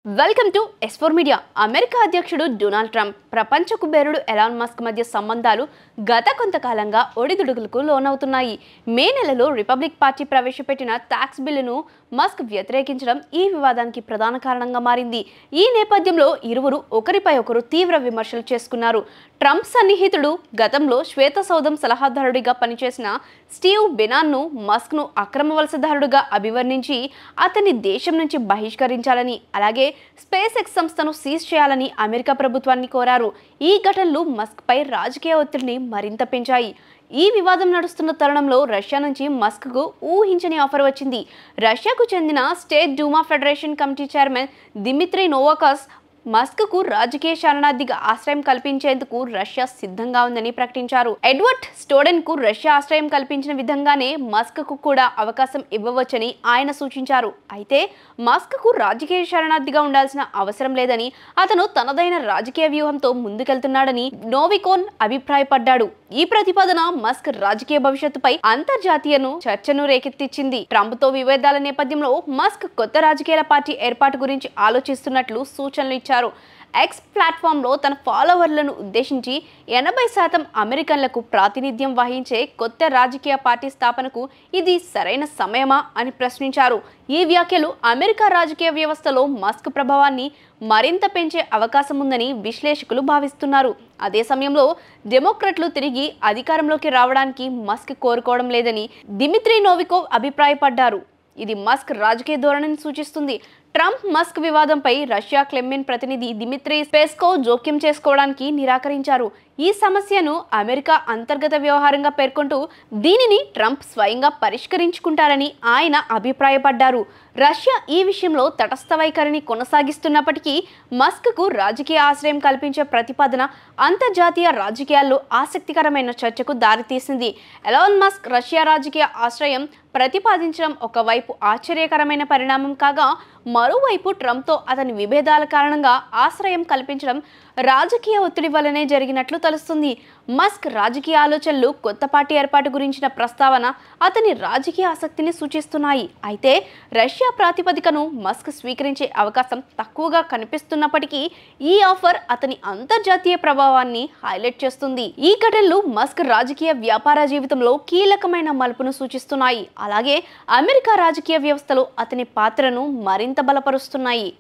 Welcome to S4 media. America అధ్యక్షుడు Donald Trump, ప్రపంచ కుబేరుడు ఎలాన్ మస్క్ మధ్య సంబంధాలు గత కొంతకాలంగా ఒడిదుడుకులకు లోనవుతున్నాయి. మే నెలలో రిపబ్లిక్ పార్టీ ప్రవేశపెట్టిన ట్యాక్స్ బిల్లును మస్క్ వ్యతిరేకించడం ఈ వివాదానికి ప్రధాన కారణంగా మారింది. ఈ నేపథ్యంలో ఇరువురు ఒకరిపై ఒకరు తీవ్ర విమర్శలు చేసుకున్నారు. ట్రంప్ సన్నిహితుడు, గతంలో శ్వేత సౌధం సలహాదారుడిగా పనిచేసిన స్టీవ్ బెనాన్ను మస్క్ను అక్రమ వలసదారుడుగా అభివర్ణించి అతన్ని దేశం నుంచి బహిష్కరించాలని, అలాగే స్పేస్ ఎక్స్ సంస్థను సీజ్ చేయాలని అమెరికా ప్రభుత్వాన్ని కోరారు. ఈ ఘటనలు మస్క్ పై రాజకీయ ఒత్తిడిని మరింత పెంచాయి. ఈ వివాదం నడుస్తున్న తరుణంలో రష్యా నుంచి మస్క్కు ఊహించని ఆఫర్ వచ్చింది. రష్యాకు చెందిన state డూమా federation committee chairman Dmitry నోవాకస్ మస్క్కు రాజకీయ శరణార్థిగా ఆశ్రయం కల్పించేందుకు రష్యా సిద్ధంగా ఉందని ప్రకటించారు. ఎడ్వర్డ్ స్నోడెన్కు రష్యా ఆశ్రయం కల్పించిన విధంగానే మస్క్కు కూడా అవకాశం ఇవ్వవచ్చని ఆయన సూచించారు. అయితే మస్క్కు రాజకీయ శరణార్థిగా ఉండాల్సిన అవసరం లేదని, అతను తనదైన రాజకీయ వ్యూహంతో ముందుకెళ్తున్నాడని నోవికోన్ అభిప్రాయపడ్డాడు. ఈ ప్రతిపాదన మస్క్ రాజకీయ భవిష్యత్తుపై అంతర్జాతీయను చర్చను రేకెత్తించింది. ట్రంప్తో విభేదాల నేపథ్యంలో మస్క్ కొత్త రాజకీయ పార్టీ ఏర్పాటు గురించి ఆలోచిస్తున్నట్లు సూచనలు ఇచ్చారు. ఎక్స్ ప్లాట్ఫామ్లో తన ఫాలోవర్లను ఉద్దేశించి 80% అమెరికన్లకు ప్రాతినిధ్యం వహించే కొత్త రాజకీయ పార్టీ స్థాపనకు ఇది సరైన సమయమా అని ప్రశ్నించారు. ఈ వ్యాఖ్యలు అమెరికా రాజకీయ వ్యవస్థలో మస్క్ ప్రభావాన్ని మరింత పెంచే అవకాశం ఉందని విశ్లేషకులు భావిస్తున్నారు. అదే సమయంలో డెమోక్రట్లు తిరిగి అధికారంలోకి రావడానికి మస్క్ కోరుకోవడం లేదని దిమిత్రీ నోవికోవ్ అభిప్రాయపడ్డారు. ఇది మస్క్ రాజకీయ ధోరణిని సూచిస్తుంది. ట్రంప్ మస్క్ వివాదంపై రష్యా క్రెమ్లిన్ ప్రతినిధి దిమిత్రీ పెస్కోవ్ జోక్యం చేసుకోవడానికి నిరాకరించారు. ఈ సమస్యను అమెరికా అంతర్గత వ్యవహారంగా పేర్కొంటూ దీనిని ట్రంప్ స్వయంగా పరిష్కరించుకుంటారని ఆయన అభిప్రాయపడ్డారు. రష్యా ఈ విషయంలో తటస్థ వైఖరిని కొనసాగిస్తున్నప్పటికీ మస్క్కు రాజకీయ ఆశ్రయం కల్పించే ప్రతిపాదన అంతర్జాతీయ రాజకీయాల్లో ఆసక్తికరమైన చర్చకు దారితీసింది. ఎలాన్ మస్క్ రష్యా రాజకీయ ఆశ్రయం ప్రతిపాదించడం ఒకవైపు ఆశ్చర్యకరమైన పరిణామం కాగా, మరోవైపు ట్రంప్తో అతని విభేదాల కారణంగా ఆశ్రయం కల్పించడం రాజకీయ ఒత్తిడి వల్లనే జరిగినట్లు తెలుస్తుంది. మస్క్ రాజకీయ ఆలోచనలు, కొత్త పార్టీ ఏర్పాటు గురించిన ప్రస్తావన అతని రాజకీయ ఆసక్తిని సూచిస్తున్నాయి. అయితే రష్యా ప్రాతిపదికను మస్క్ స్వీకరించే అవకాశం తక్కువగా కనిపిస్తున్నప్పటికీ ఈ ఆఫర్ అతని అంతర్జాతీయ ప్రభావాన్ని హైలైట్ చేస్తుంది. ఈ ఘటనలు మస్క్ రాజకీయ వ్యాపార జీవితంలో కీలకమైన మలుపును సూచిస్తున్నాయి. అలాగే అమెరికా రాజకీయ వ్యవస్థలో అతని పాత్రను మరింత బలపరుస్తున్నాయి.